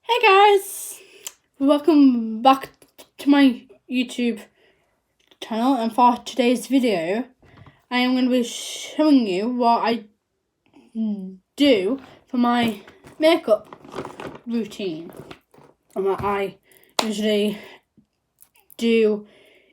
Hey guys, welcome back to my YouTube channel, and for today's video I am going to be showing you what I do for my makeup routine and what I usually do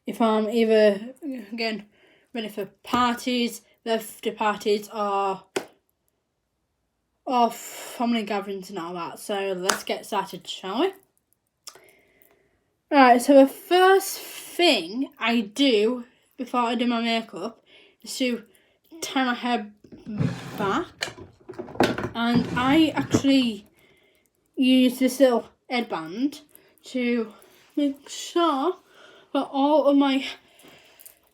if I'm either again ready for parties, birthday parties or family gatherings and all that. So let's get started, shall we? Right, so the first thing I do before I do my makeup is to tie my hair back, and I actually use this little headband to make sure that all of my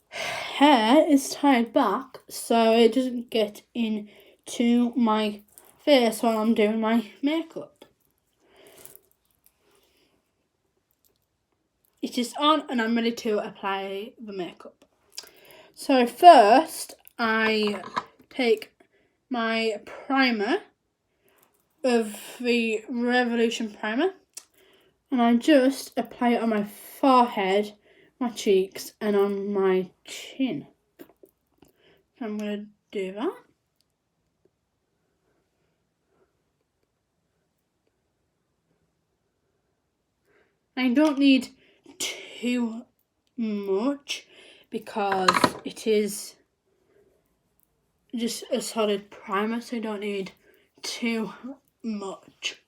hair is tied back so it doesn't get into my face while I'm doing my makeup. It is on and I'm ready to apply the makeup. So first I take my primer of the Revolution primer and I just apply it on my forehead, my cheeks and on my chin. So I'm going to do that. I don't need too much because it is just a solid primer, so I don't need too much.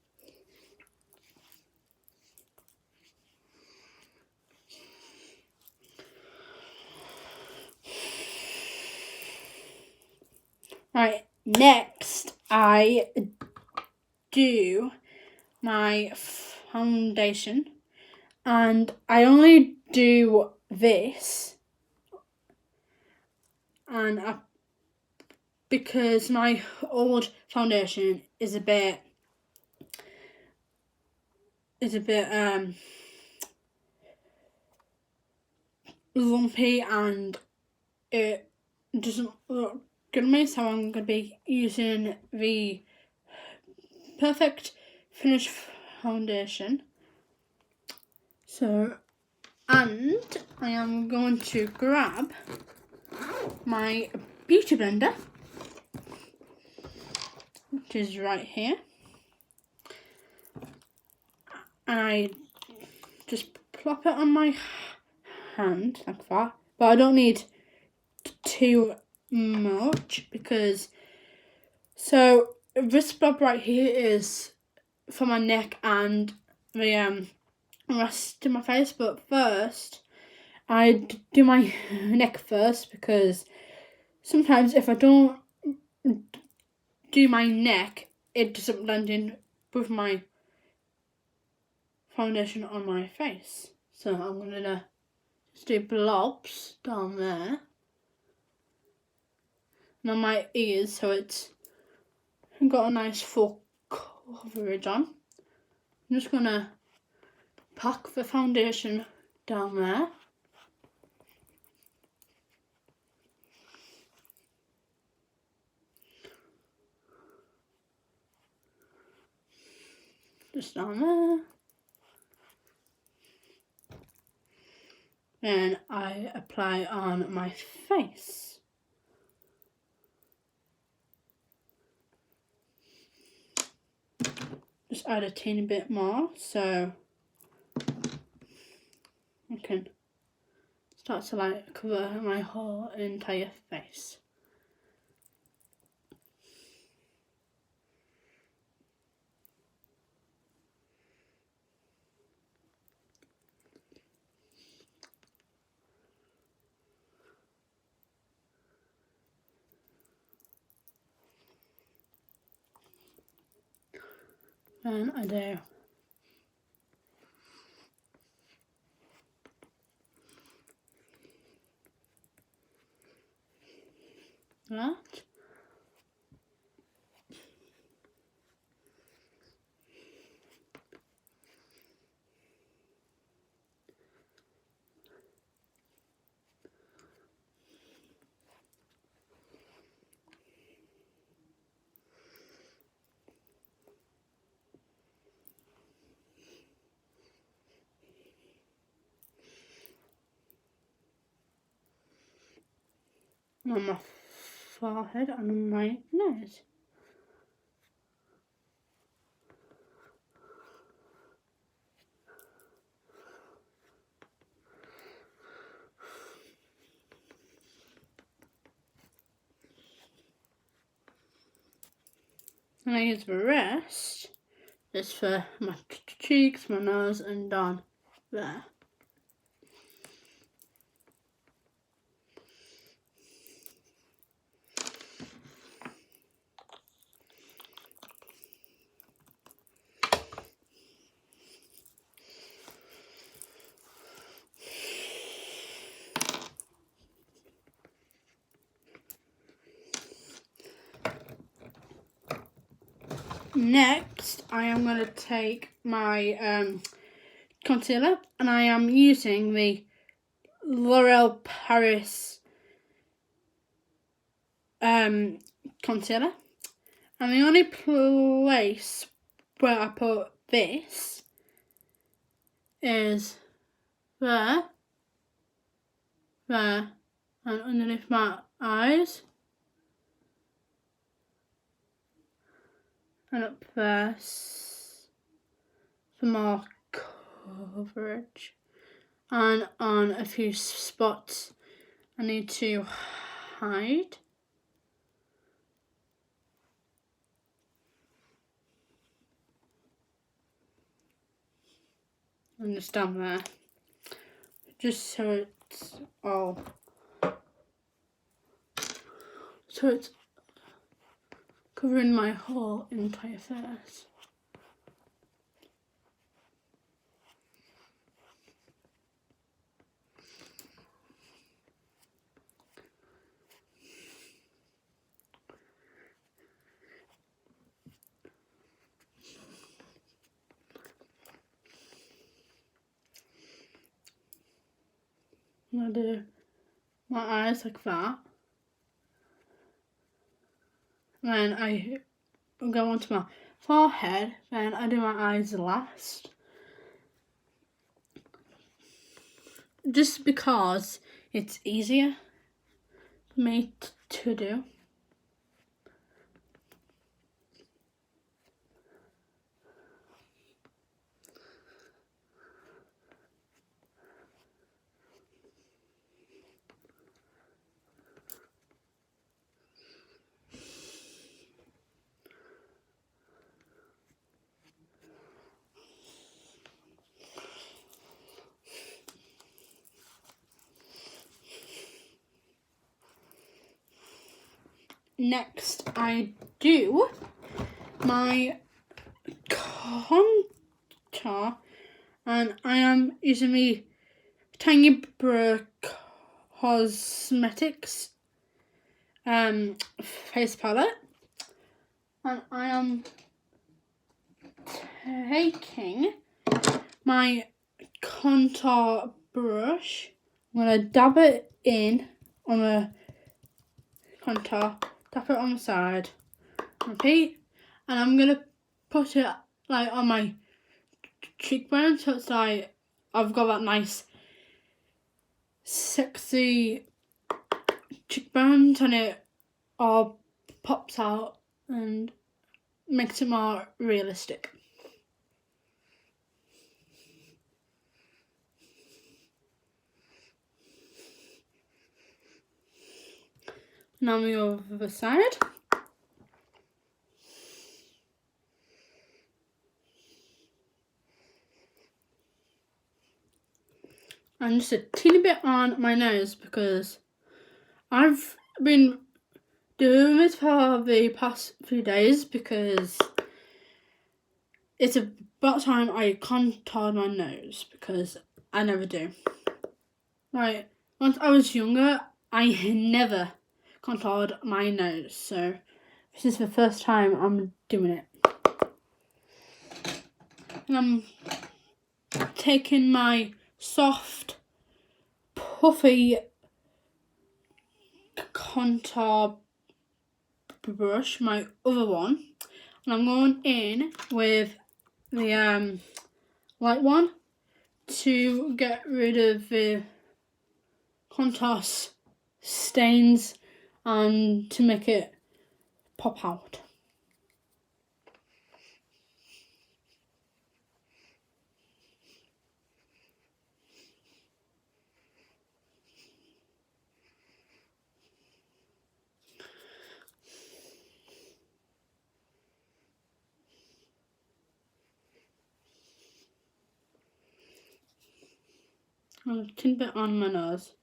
Right, next I do my foundation, and I only do this because my old foundation is a bit lumpy and it doesn't look good on me, so I'm going to be using the Perfect Finish foundation. So, and I am going to grab my beauty blender, which is right here, and I just plop it on my hand like that, but I don't need too much because this blob right here is for my neck and the rest of my face, but first I do my neck first because sometimes if I don't do my neck it doesn't blend in with my foundation on my face. So I'm gonna just do blobs down there and on my ears so it's got a nice full coverage on. I'm just gonna pack the foundation down there. Just down there. And I apply on my face. Just add a teeny bit more so I can start to like cover my whole entire face. And I do that. on my forehead and on my nose. And I use the rest just for my cheeks, my nose, and down there. Next, I am going to take my concealer, and I am using the L'Oreal Paris concealer. And the only place where I put this is there, and underneath my eyes. And up there for more coverage, and on a few spots I need to hide. And just down there, just so it's all, so it's covering my whole entire face. I'm gonna do my eyes like that. Then I go onto my forehead, then I do my eyes last. Just because it's easier for me to do. Next, I do my contour, and I am using the Tiny Brook Cosmetics face palette, and I am taking my contour brush. I'm going to dab it in on the contour, tap it on the side, repeat, and I'm going to put it like on my cheekbone, so it's like I've got that nice sexy cheekbones, and it all pops out and makes it more realistic. Now we go over the side. And just a teeny bit on my nose, because I've been doing this for the past few days, because it's about time I contoured my nose, because I never do. Right, once I was younger, I never contoured my nose, so this is the first time I'm doing it. And I'm taking my soft, puffy contour brush, my other one, and I'm going in with the light one to get rid of the contour stains and to make it pop out. A little bit on my nose.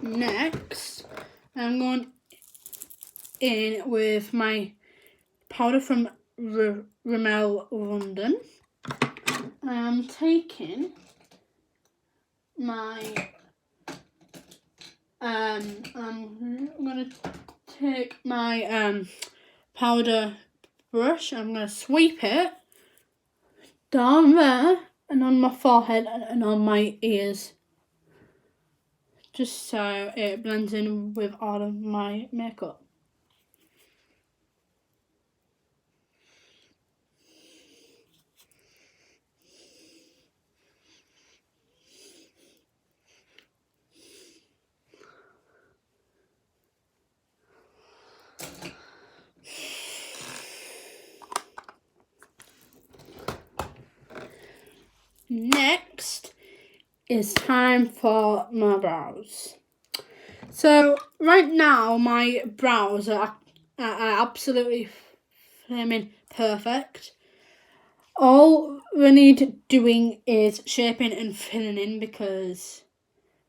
Next, I'm going in with my powder from Rimmel London. I'm taking my I'm gonna take my powder brush. I'm gonna sweep it down there and on my forehead and on my ears, just so it blends in with all of my makeup. Next, it's time for my brows. So right now my brows are absolutely flaming perfect. All we need doing is shaping and filling in because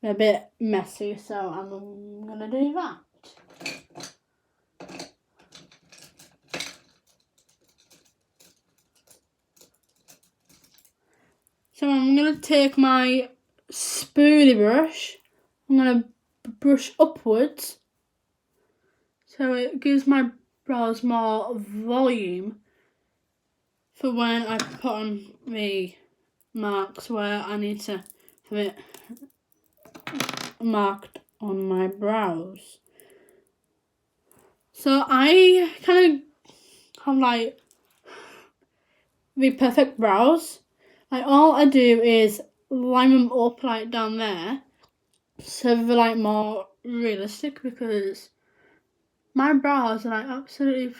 they're a bit messy, so I'm gonna do that. So I'm going to take my spoolie brush, I'm going to brush upwards so it gives my brows more volume for when I put on the marks where I need to have it marked on my brows. So I kind of have like the perfect brows. Like all I do is line them up like down there so they're like more realistic, because my brows are like absolutely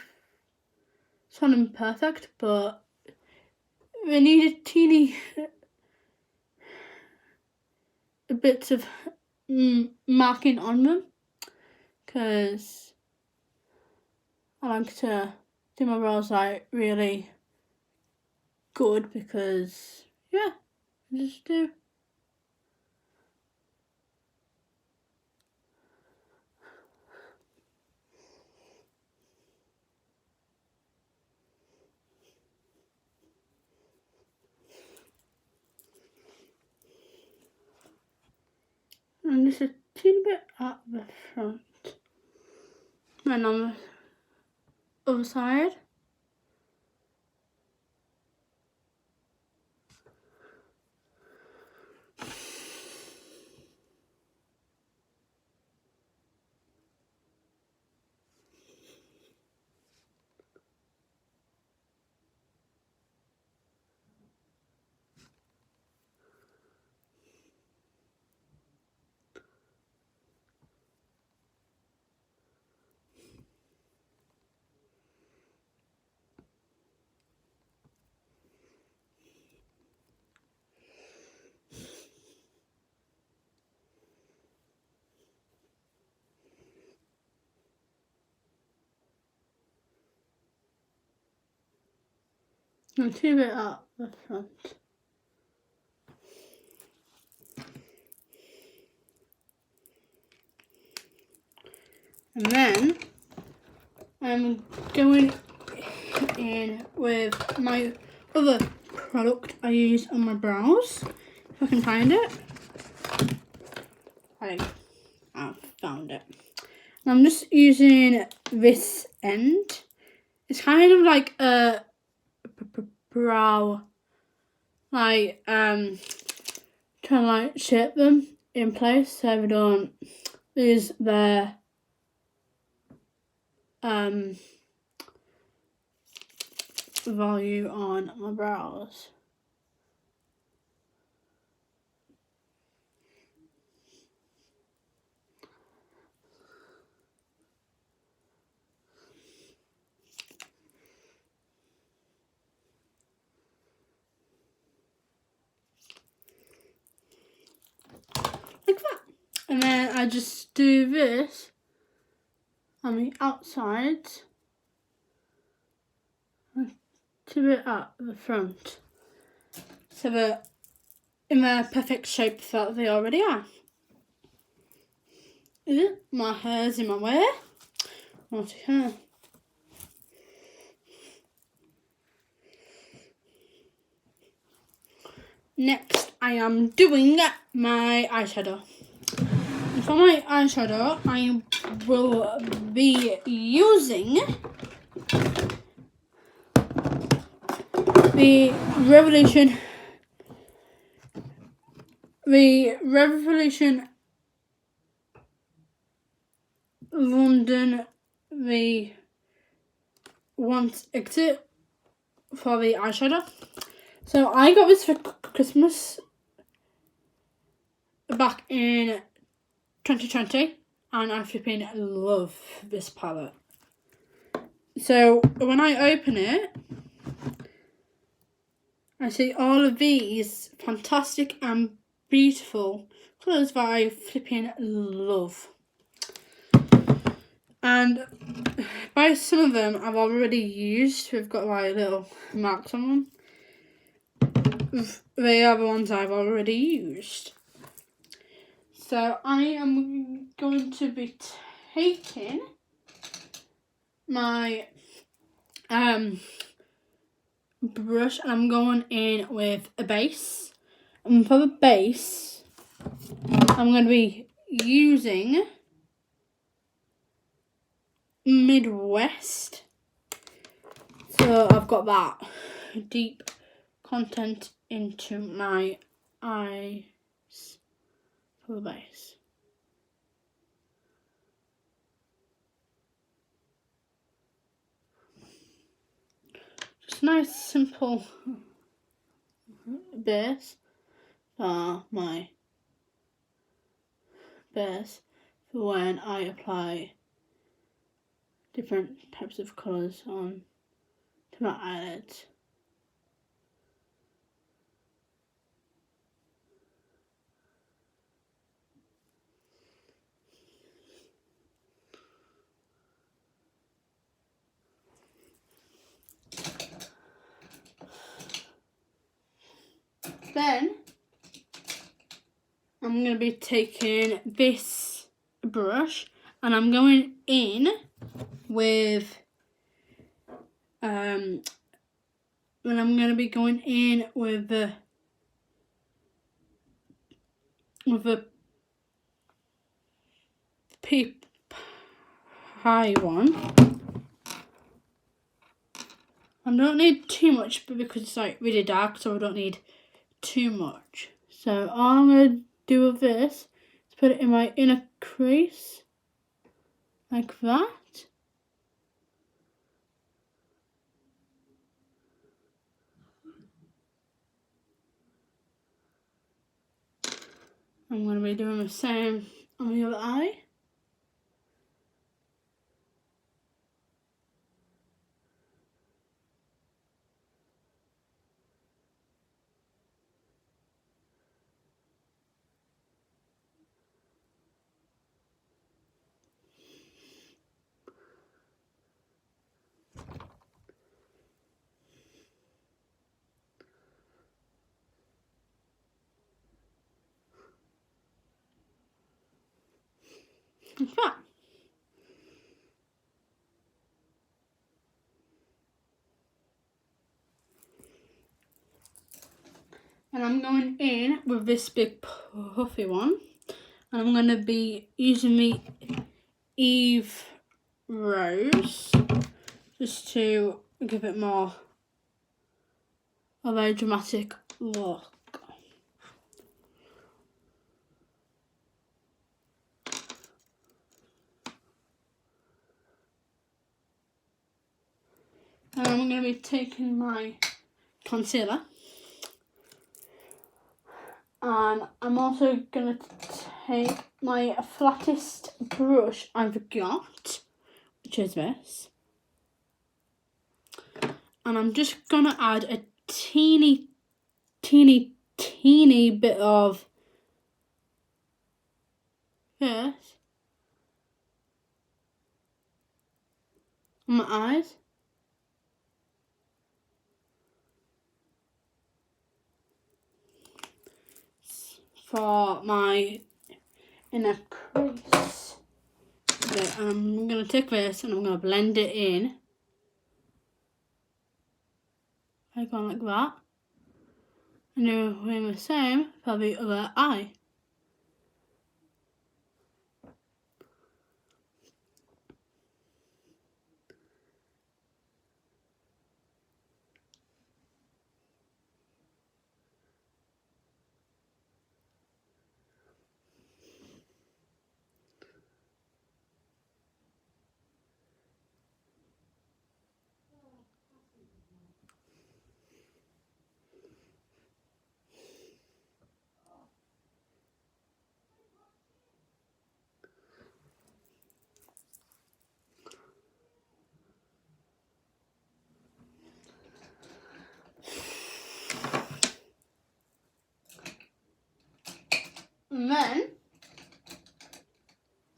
sounding perfect, but they need a teeny bits of marking on them, because I like to do my brows like really good, because yeah, I just do. And just a teeny bit at the front. And on the other side. And a teeny bit at the front. And then I'm going in with my other product I use on my brows, if I can find it. I've found it. And I'm just using this end. It's kind of like a brow, like trying to like shape them in place so they don't lose their value on my brows. Like that. And then I just do this on the outside to it at the front, so they're in their perfect shape that they already are. My hair's in my way. Naughty hair. Next, I am doing my eyeshadow. And for my eyeshadow, I will be using the Revolution London the Want Exit for the eyeshadow. So I got this for Christmas back in 2020, and I flipping love this palette. So when I open it, I see all of these fantastic and beautiful colours that I flipping love. And by some of them I've already used. We've got like little marks on them. They are the ones I've already used. So I am going to be taking my brush, and I'm going in with a base. And for the base, I'm going to be using Midwest. So I've got that deep content into my eyes for the base. Just a nice simple base for my base for when I apply different types of colours on to my eyelids. Then I'm going to be taking this brush and I'm going in with the Peep High one. I don't need too much, but because it's like really dark, so I don't need too much. So all I'm going to do with this is put it in my inner crease, like that. I'm going to be doing the same on the other eye. Like that. And I'm going in with this big puffy one, and I'm going to be using the Eve Rose just to give it more of a dramatic look. And I'm going to be taking my concealer, and I'm also going to take my flattest brush I've got, which is this, and I'm just going to add a teeny bit of this on my eyes. For my inner crease. Okay, I'm going to take this and I'm going to blend it in. I go like that. And doing the same for the other eye. And then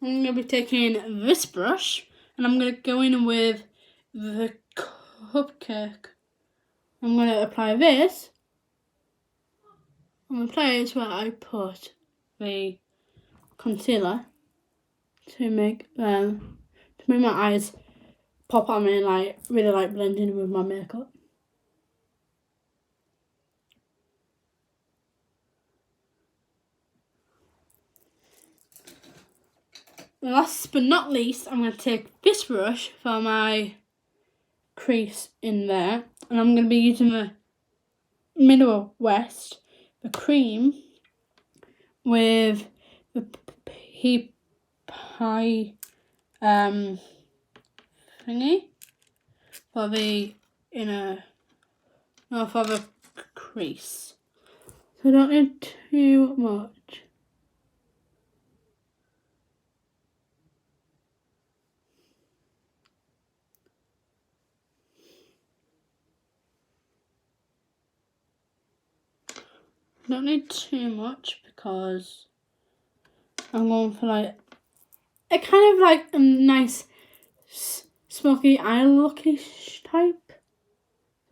I'm going to be taking this brush and I'm going to go in with the cupcake. I'm going to apply this on the place where I put the concealer to make my eyes pop out and like really like blend in with my makeup. Last but not least, I'm going to take this brush for my crease in there, and I'm going to be using the Middle West, the cream, with the pie thingy for the for the crease. So I don't need too much. Don't need too much because I'm going for like a kind of like a nice smoky eye lookish type.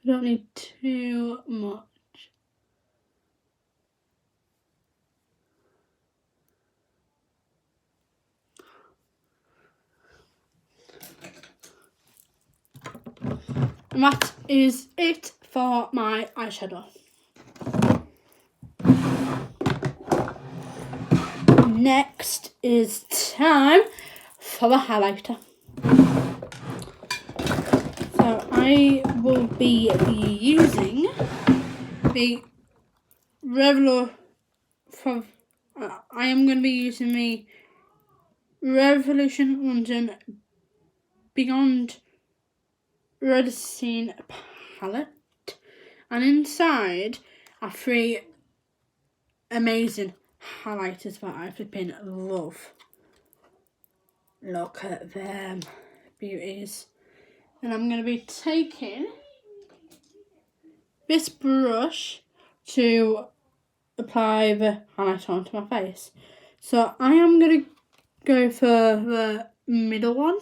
Don't need too much. And that is it for my eyeshadow. Next is time for the highlighter. So I will be using the I am going to be using the Revolution London Beyond Rhodocene palette, and inside are 3 amazing highlighters that I flipping love. Look at them beauties. And I'm going to be taking this brush to apply the highlighter onto my face. So I am going to go for the middle one